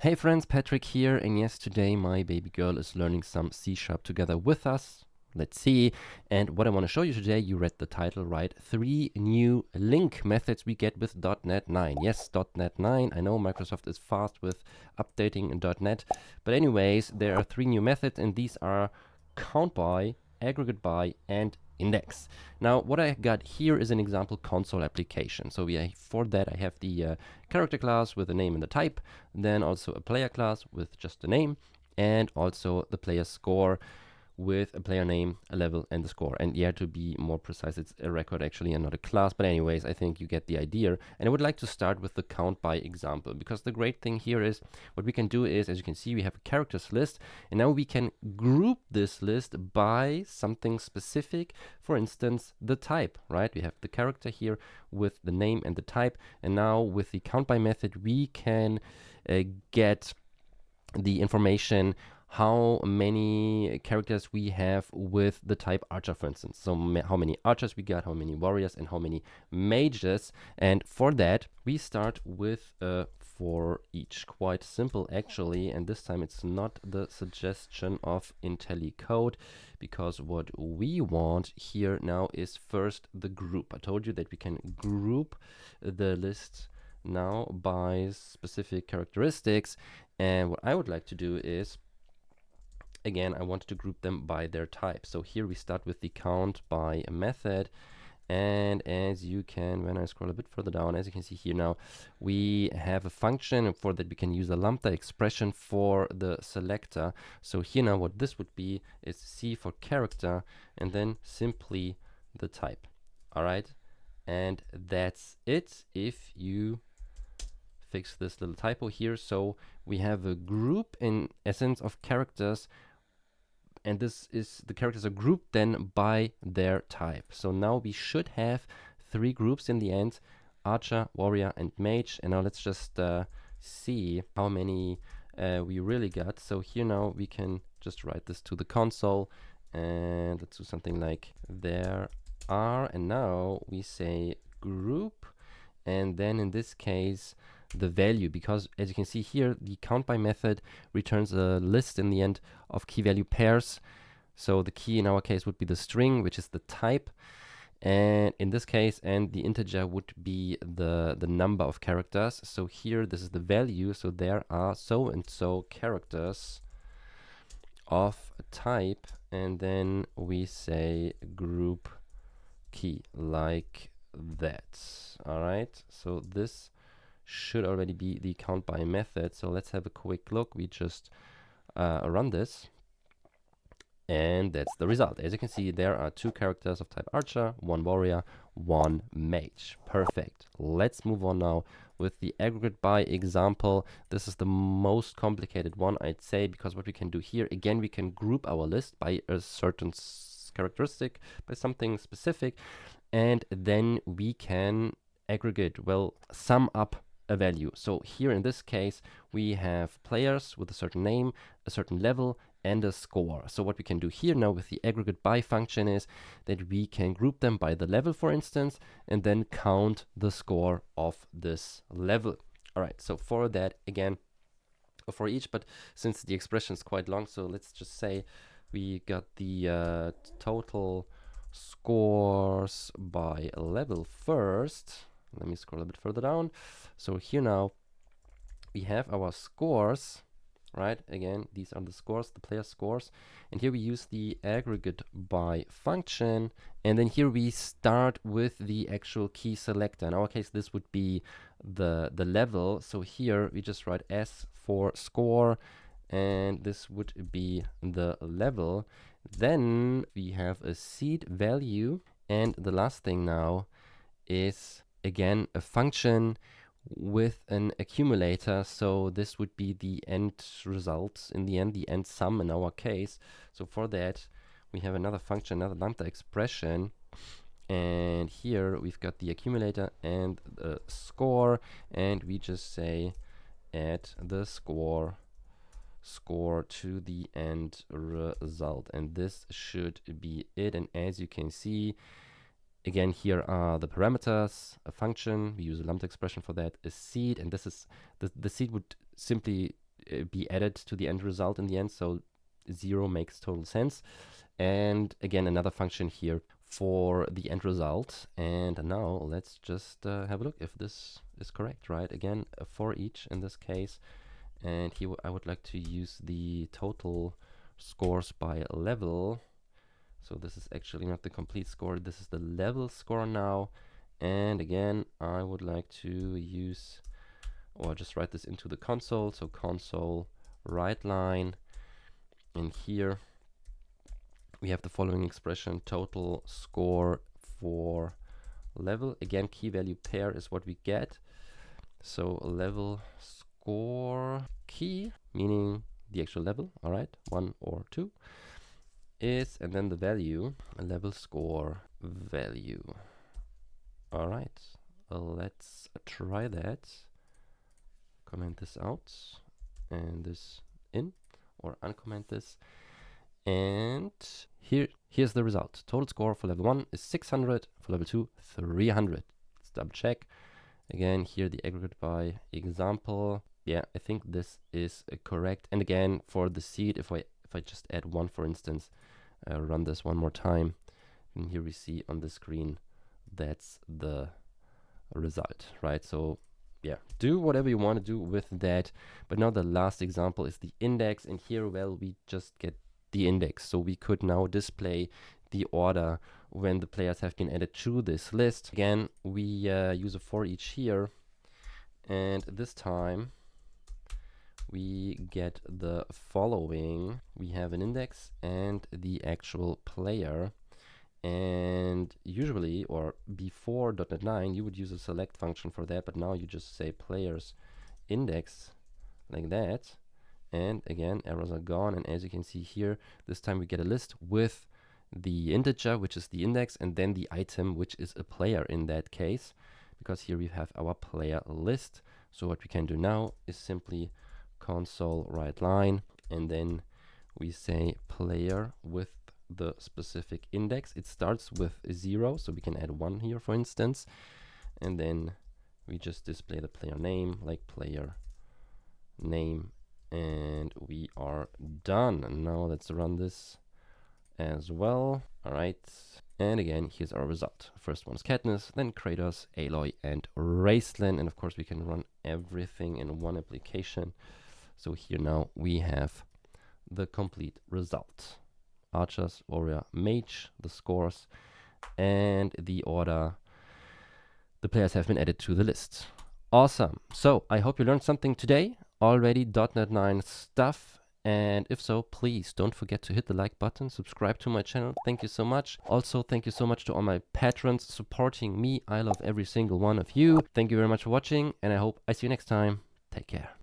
Hey friends, Patrick here, and yes, today my baby girl is learning some C# together with us. Let's see. And what I want to show you today, you read the title right, 3 new LINQ methods we get with .NET 9. Yes, .NET 9, I know Microsoft is fast with updating in .NET, but anyways, there are 3 new methods, and these are count by, aggregate by, and index. Now, what I got here is an example console application. So for that, I have the character class with the name and the type, then also a player class with just the name, and also the player score with a player name, a level, and the score. And yeah, to be more precise, it's a record actually and not a class. But anyways, I think you get the idea. And I would like to start with the count by example, because the great thing here is what we can do is, as you can see, we have a characters list, and now we can group this list by something specific. For instance, the type, right? We have the character here with the name and the type. And now with the count by method, we can get the information how many characters we have with the type archer, for instance. So how many archers we got, how many warriors, and how many mages. And for that, we start with a for each. Quite simple, actually. And this time it's not the suggestion of IntelliCode, because what we want here now is first the group. I told you that we can group the list now by specific characteristics. And what I would like to do is, again, I want to group them by their type. So here we start with the count by method. And as you can, when I scroll a bit further down, as you can see here now, we have a function, and for that we can use a lambda expression for the selector. So here now what this would be is C for character, and then simply the type. All right, and that's it. If you fix this little typo here, so we have a group in essence of characters, and this is the characters are grouped then by their type. So now we should have 3 groups in the end: archer, warrior, and mage. And now let's just see how many we really got. So here now we can just write this to the console, and let's do something like there are, and now we say group, and then in this case the value, because as you can see here, the count by method returns a list in the end of key value pairs. So the key in our case would be the string, which is the type, and in this case, and the integer would be the number of characters. So here this is the value, so there are so and so characters of a type, and then we say group key like that. All right, so this should already be the count by method. So let's have a quick look. We just run this, and that's the result. As you can see, there are 2 characters of type archer, 1 warrior, 1 mage. Perfect. Let's move on now with the aggregate by example. This is the most complicated one, I'd say, because what we can do here, again, we can group our list by a certain characteristic, by something specific, and then we can aggregate, well, sum up a value. So here in this case, we have players with a certain name, a certain level, and a score. So what we can do here now with the aggregate by function is that we can group them by the level, for instance, and then count the score of this level. All right, so for that, again, for each, but since the expression is quite long, so let's just say we got the total scores by level first. Let me scroll a bit further down. So here now we have our scores, right? Again, these are the scores, the player scores. And here we use the aggregate by function. And then here we start with the actual key selector. In our case, this would be the level. So here we just write S for score, and this would be the level. Then we have a seed value. And the last thing now is, again, a function with an accumulator. So this would be the end result in the end, the end sum in our case. So for that, we have another function, another lambda expression. And here we've got the accumulator and the score, and we just say add the score to the end result. And this should be it. And as you can see, again, here are the parameters, a function, we use a lambda expression for that, a seed, and this is the seed would simply be added to the end result in the end, so 0 makes total sense. And again, another function here for the end result. And now let's just have a look if this is correct, right? Again, a for each in this case. And here I would like to use the total scores by level. So this is actually not the complete score, this is the level score now. And again, I would like to use, or just write this into the console. So console write line. And here we have the following expression: total score for level. Again, key value pair is what we get. So level score key, meaning the actual level, all right, 1 or 2, is, and then the value, level score value. All right, let's try that. Comment this out and this in, or uncomment this. And here's the result. Total score for level 1 is 600, for level 2, 300. Let's double check. Again, here the aggregate by example. Yeah, I think this is correct. And again, for the seed, if I just add 1, for instance, run this one more time, and here we see on the screen that's the result, right? So yeah, do whatever you want to do with that. But now the last example is the index, and here, well, we just get the index. So we could now display the order when the players have been added to this list. Again, we use a for each here, and this time we get the following. We have an index and the actual player. And usually, or before .NET 9, you would use a select function for that, but now you just say players index like that. And again, errors are gone. And as you can see here, this time we get a list with the integer, which is the index, and then the item, which is a player in that case, because here we have our player list. So what we can do now is simply console write line, and then we say player with the specific index. It starts with 0, so we can add 1 here, for instance, and then we just display the player name, like player name, and we are done. And now let's run this as well. All right, and again, here's our result. First one is Katniss, then Kratos, Aloy, and Raistlin, and of course we can run everything in one application. So here now we have the complete result: archers, warrior, mage, the scores, and the order the players have been added to the list. Awesome. So I hope you learned something today already, .NET 9 stuff. And if so, please don't forget to hit the like button, subscribe to my channel. Thank you so much. Also, thank you so much to all my patrons supporting me. I love every single one of you. Thank you very much for watching, and I hope I see you next time. Take care.